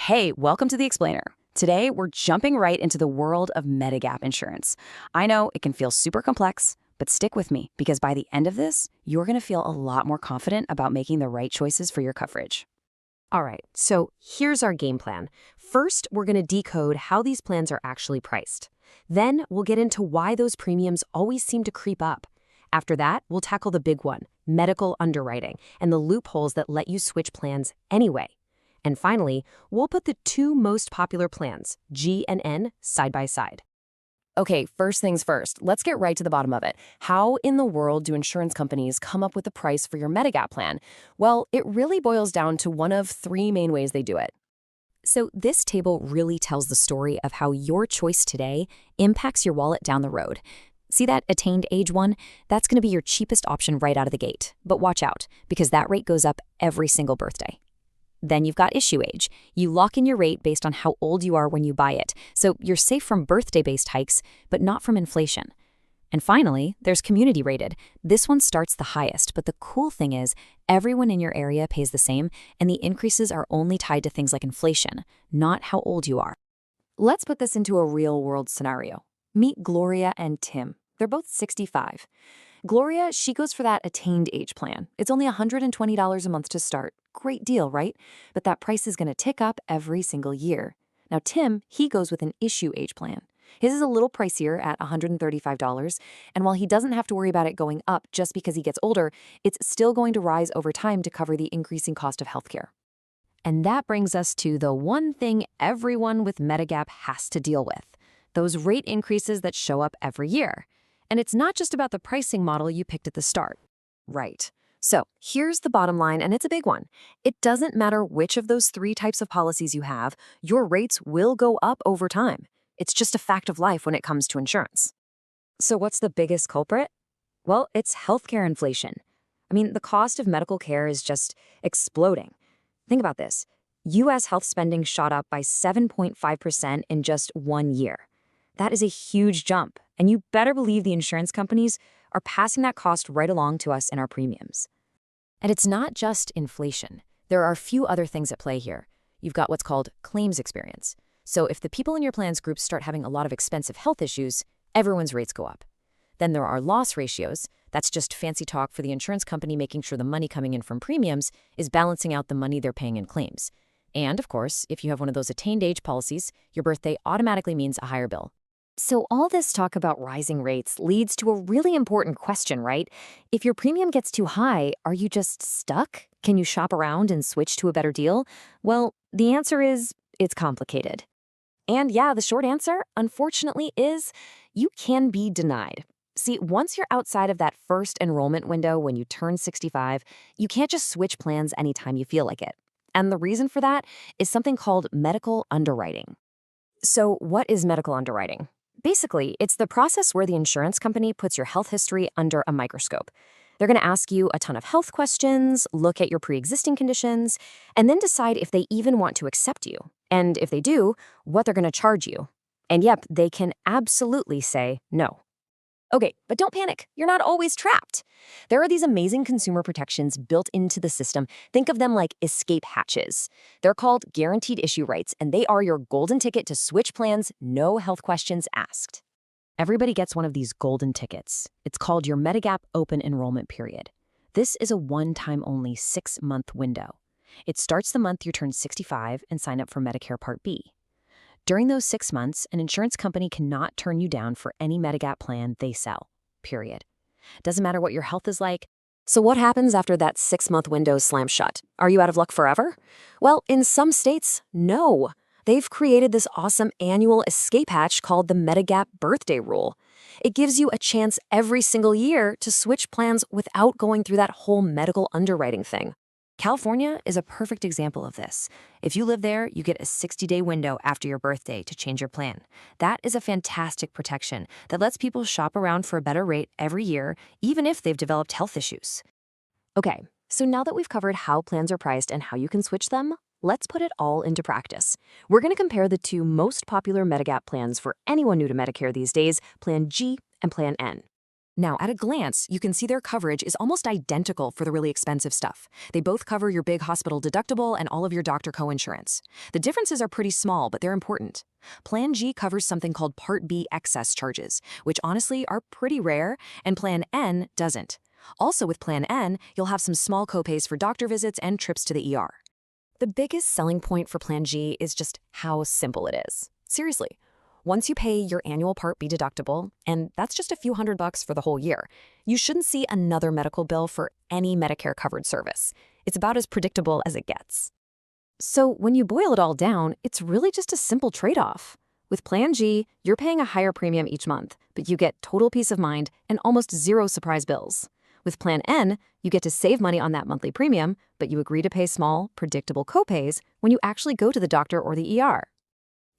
Hey, welcome to The Explainer. Today, we're jumping right into the world of Medigap insurance. I know it can feel super complex, but stick with me because by the end of this, you're going to feel a lot more confident about making the right choices for your coverage. All right, so here's our game plan. First, we're going to decode how these plans are actually priced. Then, we'll get into why those premiums always seem to creep up. After that, we'll tackle the big one, medical underwriting, and the loopholes that let you switch plans anyway. And finally, we'll put the two most popular plans, G and N, side by side. Okay, first things first, let's get right to the bottom of it. How in the world do insurance companies come up with the price for your Medigap plan? Well, it really boils down to one of three main ways they do it. So this table really tells the story of how your choice today impacts your wallet down the road. See that attained age one? That's going to be your cheapest option right out of the gate. But watch out, because that rate goes up every single birthday. Then you've got issue age. You lock in your rate based on how old you are when you buy it, so you're safe from birthday-based hikes, but not from inflation. And finally, there's community rated. This one starts the highest, but the cool thing is everyone in your area pays the same, and the increases are only tied to things like inflation, not how old you are. Let's put this into a real-world scenario. Meet Gloria and Tim. They're both 65. Gloria, she goes for that attained age plan. It's only $120 a month to start. Great deal, right? But that price is going to tick up every single year. Now, Tim, he goes with an issue age plan. His is a little pricier at $135, and while he doesn't have to worry about it going up just because he gets older, it's still going to rise over time to cover the increasing cost of healthcare. And that brings us to the one thing everyone with Medigap has to deal with, those rate increases that show up every year. And it's not just about the pricing model you picked at the start. Right. So here's the bottom line, and it's a big one. It doesn't matter which of those three types of policies you have, your rates will go up over time. It's just a fact of life when it comes to insurance. So what's the biggest culprit? Well, it's healthcare inflation. I mean, the cost of medical care is just exploding. Think about this. U.S. health spending shot up by 7.5% in just 1 year. That is a huge jump, and you better believe the insurance companies are passing that cost right along to us in our premiums. And it's not just inflation. There are a few other things at play here. You've got what's called claims experience. So if the people in your plan's group start having a lot of expensive health issues, everyone's rates go up. Then there are loss ratios. That's just fancy talk for the insurance company making sure the money coming in from premiums is balancing out the money they're paying in claims. And, of course, if you have one of those attained age policies, your birthday automatically means a higher bill. So all this talk about rising rates leads to a really important question, right? If your premium gets too high, are you just stuck? Can you shop around and switch to a better deal? Well, the answer is it's complicated. And yeah, the short answer, unfortunately, is you can be denied. See, once you're outside of that first enrollment window when you turn 65, you can't just switch plans anytime you feel like it. And the reason for that is something called medical underwriting. So what is medical underwriting? Basically, it's the process where the insurance company puts your health history under a microscope. They're going to ask you a ton of health questions, look at your pre-existing conditions, and then decide if they even want to accept you. And if they do, what they're going to charge you. And yep, they can absolutely say no. Okay, but don't panic. You're not always trapped. There are these amazing consumer protections built into the system. Think of them like escape hatches. They're called guaranteed issue rights, and they are your golden ticket to switch plans, no health questions asked. Everybody gets one of these golden tickets. It's called your Medigap Open Enrollment Period. This is a one-time only 6-month window. It starts the month you turn 65 and sign up for Medicare Part B. During those 6 months, an insurance company cannot turn you down for any Medigap plan they sell, period. Doesn't matter what your health is like. So what happens after that 6-month window slams shut? Are you out of luck forever? Well, in some states, no. They've created this awesome annual escape hatch called the Medigap Birthday Rule. It gives you a chance every single year to switch plans without going through that whole medical underwriting thing. California is a perfect example of this. If you live there, you get a 60-day window after your birthday to change your plan. That is a fantastic protection that lets people shop around for a better rate every year, even if they've developed health issues. Okay, so now that we've covered how plans are priced and how you can switch them, let's put it all into practice. We're going to compare the two most popular Medigap plans for anyone new to Medicare these days, Plan G and Plan N. Now, at a glance, you can see their coverage is almost identical for the really expensive stuff. They both cover your big hospital deductible and all of your doctor coinsurance. The differences are pretty small, but they're important. Plan G covers something called Part B excess charges, which honestly are pretty rare, and Plan N doesn't. Also with Plan N, you'll have some small copays for doctor visits and trips to the ER. The biggest selling point for Plan G is just how simple it is. Seriously. Once you pay your annual Part B deductible, and that's just a few $100 for the whole year, you shouldn't see another medical bill for any Medicare-covered service. It's about as predictable as it gets. So when you boil it all down, it's really just a simple trade-off. With Plan G, you're paying a higher premium each month, but you get total peace of mind and almost zero surprise bills. With Plan N, you get to save money on that monthly premium, but you agree to pay small, predictable copays when you actually go to the doctor or the ER.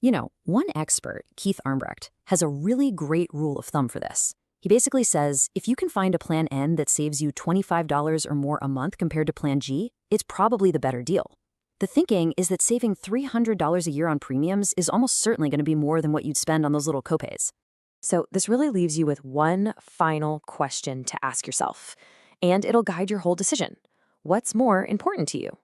You know, one expert, Keith Armbrecht, has a really great rule of thumb for this. He basically says, if you can find a Plan N that saves you $25 or more a month compared to Plan G, it's probably the better deal. The thinking is that saving $300 a year on premiums is almost certainly going to be more than what you'd spend on those little copays. So this really leaves you with one final question to ask yourself, and it'll guide your whole decision. What's more important to you?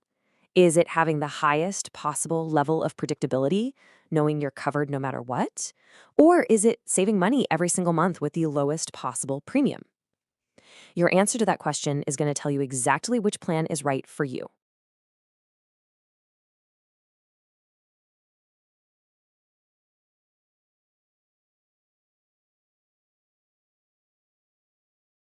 Is it having the highest possible level of predictability, knowing you're covered no matter what? Or is it saving money every single month with the lowest possible premium? Your answer to that question is going to tell you exactly which plan is right for you.